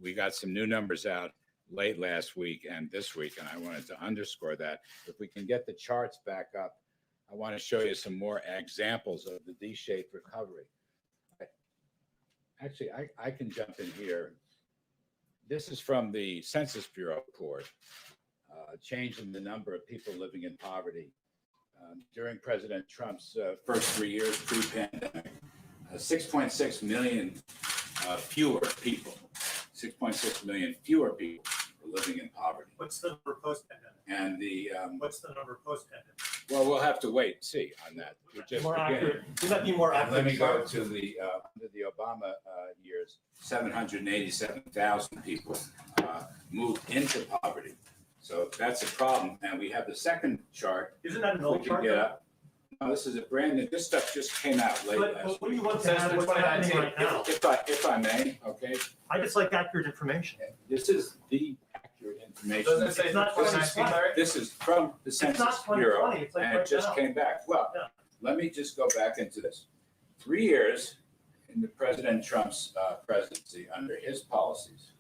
[SPEAKER 15] We got some new numbers out late last week and this week, and I wanted to underscore that. If we can get the charts back up, I want to show you some more examples of the D-shaped recovery. Actually, I can jump in here. This is from the Census Bureau report, change in the number of people living in poverty. During President Trump's first 3 years pre-pandemic, 6.6 million fewer people, 6.6 million fewer people were living in poverty.
[SPEAKER 1] What's the number post-pandemic?
[SPEAKER 15] And the
[SPEAKER 1] What's the number post-pandemic?
[SPEAKER 15] well, we'll have to wait and see on that. We're just
[SPEAKER 1] More
[SPEAKER 15] beginning.
[SPEAKER 1] accurate. Would that be more accurate?
[SPEAKER 15] Let me go to the under the Obama years. 787,000 people moved into poverty. So that's a problem. And we have the second chart.
[SPEAKER 1] Isn't that an old chart?
[SPEAKER 15] Yeah. No, this is a brand new. This stuff just came out late last
[SPEAKER 1] But what do
[SPEAKER 15] week.
[SPEAKER 1] you want to add what's happening right now?
[SPEAKER 15] If I may, okay.
[SPEAKER 1] I just like accurate information.
[SPEAKER 15] This is the accurate information.
[SPEAKER 1] Doesn't it say it's not 2019, Larry?
[SPEAKER 15] This is from the Census Bureau,
[SPEAKER 1] 2020, it's like
[SPEAKER 15] and it
[SPEAKER 1] right
[SPEAKER 15] just
[SPEAKER 1] now.
[SPEAKER 15] came back. Well,
[SPEAKER 1] Yeah.
[SPEAKER 15] let me just go back into this. 3 years in the President Trump's presidency, under his policies,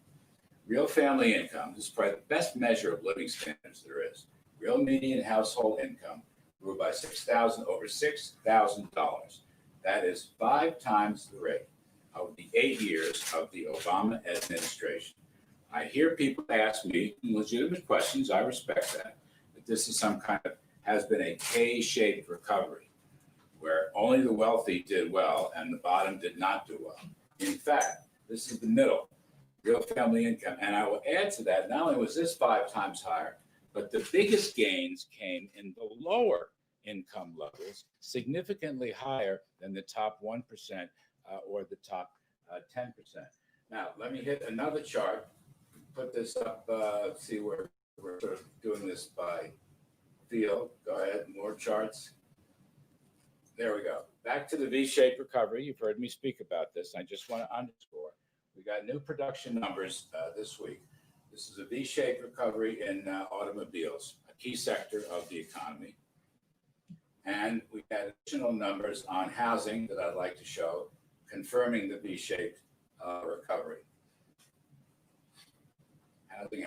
[SPEAKER 15] real family income, this is probably the best measure of living standards there is. Real median household income grew by over $6,000. That is 5 times the rate of the 8 years of the Obama administration. I hear people ask me legitimate questions. I respect that. But this is some kind of, has been a K-shaped recovery where only the wealthy did well and the bottom did not do well. In fact, this is the middle, real family income. And I will add to that, not only was this 5 times higher, but the biggest gains came in the lower income levels, significantly higher than the top 1% or the top 10%. Now, let me hit another chart, put this up, see where we're sort of doing this by field. Go ahead, more charts. There we go. Back to the V-shaped recovery. You've heard me speak about this. I just want to underscore. We got new production numbers this week. This is a V-shaped recovery in automobiles, a key sector of the economy. And we had additional numbers on housing that I'd like to show, confirming the V-shaped recovery.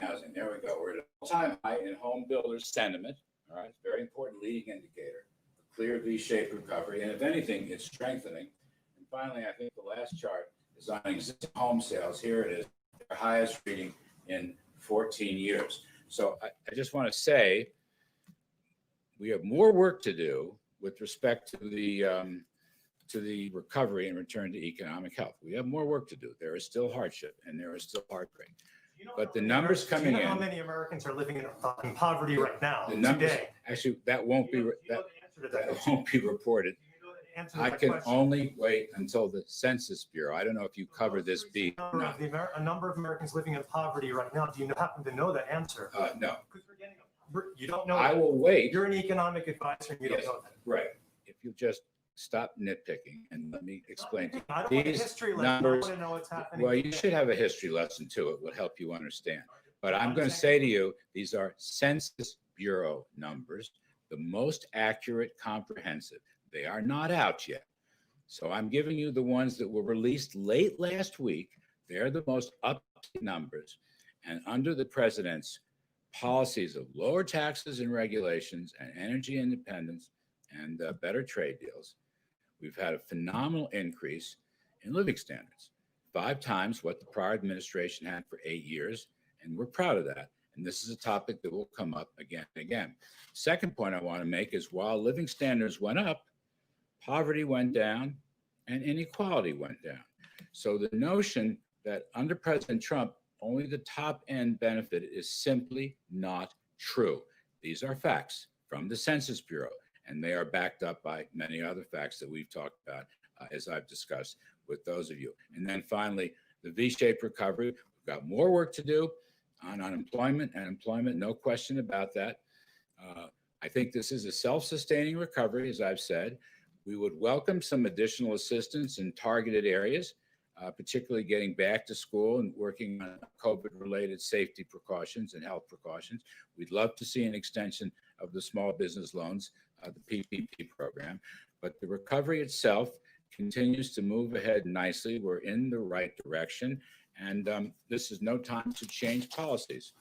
[SPEAKER 15] Housing. There we go. We're at an all-time high in home builders sentiment. All right, very important leading indicator. A clear V-shaped recovery, and if anything, it's strengthening. And finally, I think the last chart is on existing home sales. Here it is, their highest reading in 14 years. So I just want to say we have more work to do with respect to the recovery and return to economic health. We have more work to do. There is still hardship and there is still heartbreak. But the numbers coming
[SPEAKER 1] Do you know how
[SPEAKER 15] in,
[SPEAKER 1] many Americans are living in poverty right now,
[SPEAKER 15] the numbers,
[SPEAKER 1] today?
[SPEAKER 15] actually, that won't be that won't be reported.
[SPEAKER 1] Answer
[SPEAKER 15] I
[SPEAKER 1] that
[SPEAKER 15] can
[SPEAKER 1] question.
[SPEAKER 15] only wait until the Census Bureau. I don't know if you cover this beat.
[SPEAKER 1] A number of Americans living in poverty right now. Do you happen to know that answer?
[SPEAKER 15] No.
[SPEAKER 1] You don't know.
[SPEAKER 15] I
[SPEAKER 1] that.
[SPEAKER 15] will wait.
[SPEAKER 1] You're an economic advisor and you
[SPEAKER 15] Yes,
[SPEAKER 1] don't know that.
[SPEAKER 15] right. If you just stop nitpicking and let me explain to you.
[SPEAKER 1] I don't want a
[SPEAKER 15] These
[SPEAKER 1] history lesson.
[SPEAKER 15] numbers,
[SPEAKER 1] I want to know what's happening.
[SPEAKER 15] well, you
[SPEAKER 1] today.
[SPEAKER 15] should have a history lesson too. It would help you understand. But I'm going to say to you, these are Census Bureau numbers, the most accurate, comprehensive. They are not out yet. So I'm giving you the ones that were released late last week. They're the most up-to-date numbers. And under the president's policies of lower taxes and regulations and energy independence and better trade deals, we've had a phenomenal increase in living standards, 5 times what the prior administration had for 8 years. And we're proud of that. And this is a topic that will come up again and again. Second point I want to make is while living standards went up, poverty went down and inequality went down. So the notion that under President Trump, only the top end benefit is simply not true. These are facts from the Census Bureau, and they are backed up by many other facts that we've talked about, as I've discussed with those of you. And then finally, the V-shaped recovery. We've got more work to do on unemployment and employment, no question about that. I think this is a self-sustaining recovery, as I've said. We would welcome some additional assistance in targeted areas, particularly getting back to school and working on COVID-related safety precautions and health precautions. We'd love to see an extension of the small business loans, the PPP program. But the recovery itself continues to move ahead nicely. We're in the right direction. And this is no time to change policies.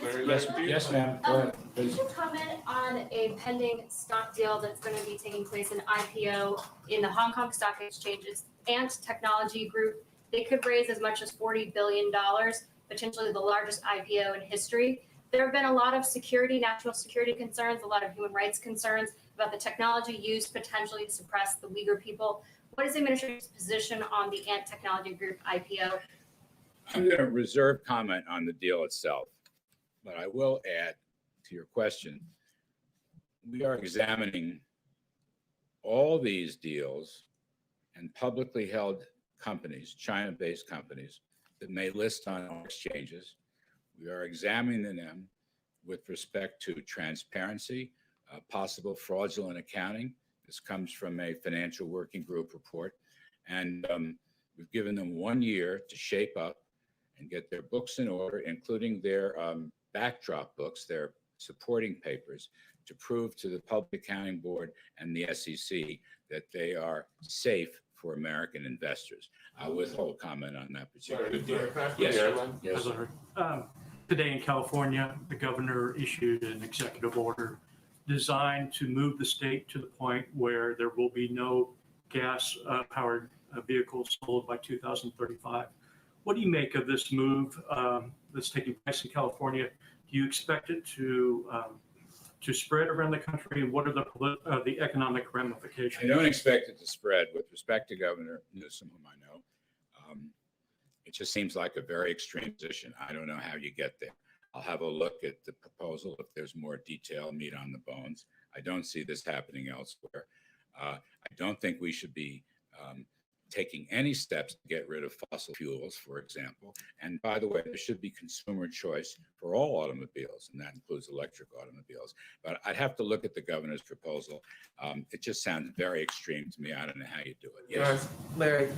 [SPEAKER 15] Yes, ma'am. Go ahead,
[SPEAKER 12] Could
[SPEAKER 15] please.
[SPEAKER 12] you comment on a pending stock deal that's going to be taking place in IPO in the Hong Kong Stock Exchange's Ant Technology Group? They could raise as much as $40 billion, potentially the largest IPO in history. There have been a lot of national security concerns, a lot of human rights concerns about the technology used potentially to suppress the Uyghur people. What is the administration's position on the Ant Technology Group IPO?
[SPEAKER 15] I'm going to reserve comment on the deal itself, but I will add to your question. We are examining all these deals and publicly held companies, China-based companies, that may list on our exchanges. We are examining them with respect to transparency, possible fraudulent accounting. This comes from a financial working group report. And we've given them 1 year to shape up and get their books in order, including their backdrop books, their supporting papers, to prove to the Public Accounting Board and the SEC that they are safe for American investors. I withhold comment on that particular deal. Yes, yes.
[SPEAKER 10] Today in California, the governor issued an executive order designed to move the state to the point where there will be no gas-powered vehicles sold by 2035. What do you make of this move that's taking place in California? Do you expect it to spread around the country? What are the economic ramifications?
[SPEAKER 15] I don't expect it to spread. With respect to Governor Newsom, whom I know, it just seems like a very extreme position. I don't know how you get there. I'll have a look at the proposal if there's more detail, meat on the bones. I don't see this happening elsewhere. I don't think we should be taking any steps to get rid of fossil fuels, for example. And by the way, there should be consumer choice for all automobiles, and that includes electric automobiles. But I'd have to look at the governor's proposal. It just sounds very extreme to me. I don't know how you do it. Yes.
[SPEAKER 16] Larry,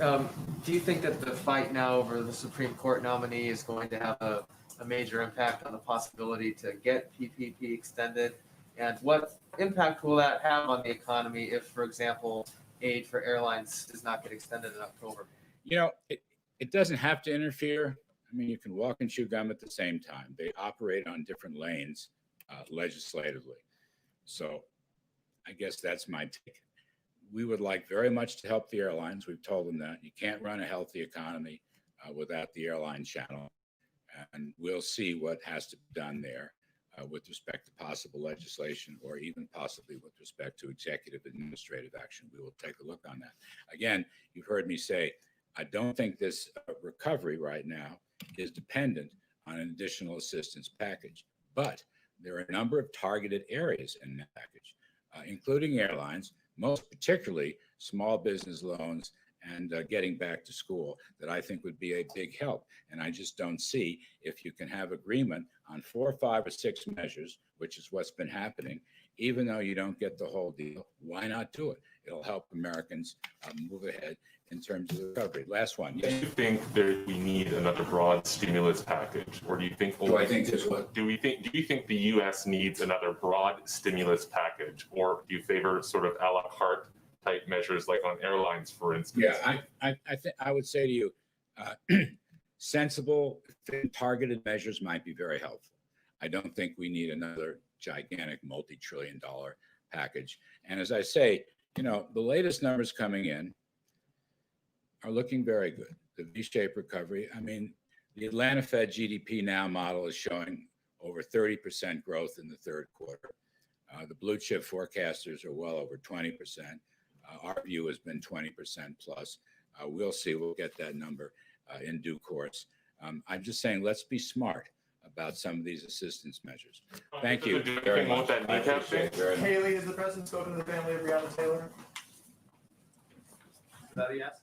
[SPEAKER 16] do you think that the fight now over the Supreme Court nominee is going to have a major impact on the possibility to get PPP extended? And what impact will that have on the economy if, for example, aid for airlines does not get extended in October?
[SPEAKER 15] You know, it doesn't have to interfere. I mean, you can walk and chew gum at the same time. They operate on different lanes legislatively. So I guess that's my take. We would like very much to help the airlines. We've told them that. You can't run a healthy economy without the airline channel. And we'll see what has to be done there with respect to possible legislation or even possibly with respect to executive administrative action. We will take a look on that. Again, you've heard me say, I don't think this recovery right now is dependent on an additional assistance package, but there are a number of targeted areas in that package, including airlines, most particularly small business loans and getting back to school, that I think would be a big help. And I just don't see if you can have agreement on 4, 5, or 6 measures, which is what's been happening, even though you don't get the whole deal, why not do it? It'll help Americans move ahead in terms of the recovery. Last one.
[SPEAKER 13] Do you think that we need another broad stimulus package, or do you think?
[SPEAKER 15] Do I think there's what?
[SPEAKER 13] Do you think the U.S. needs another broad stimulus package, or do you favor sort of a la carte type measures like on airlines, for instance?
[SPEAKER 15] Yeah, I think I would say to you, sensible, targeted measures might be very helpful. I don't think we need another gigantic multi-trillion-dollar package. And as I say, you know, the latest numbers coming in are looking very good. The V-shaped recovery. I mean, The Atlanta Fed GDP Now model is showing over 30% growth in the third quarter. The blue chip forecasters are well over 20%. Our view has been 20% plus. We'll see. We'll get that number in due course. I'm just saying, let's be smart about some of these assistance measures. Thank you very much. I appreciate it very much.
[SPEAKER 14] Haley, has the president spoken to the family of Breonna Taylor? Is that a yes?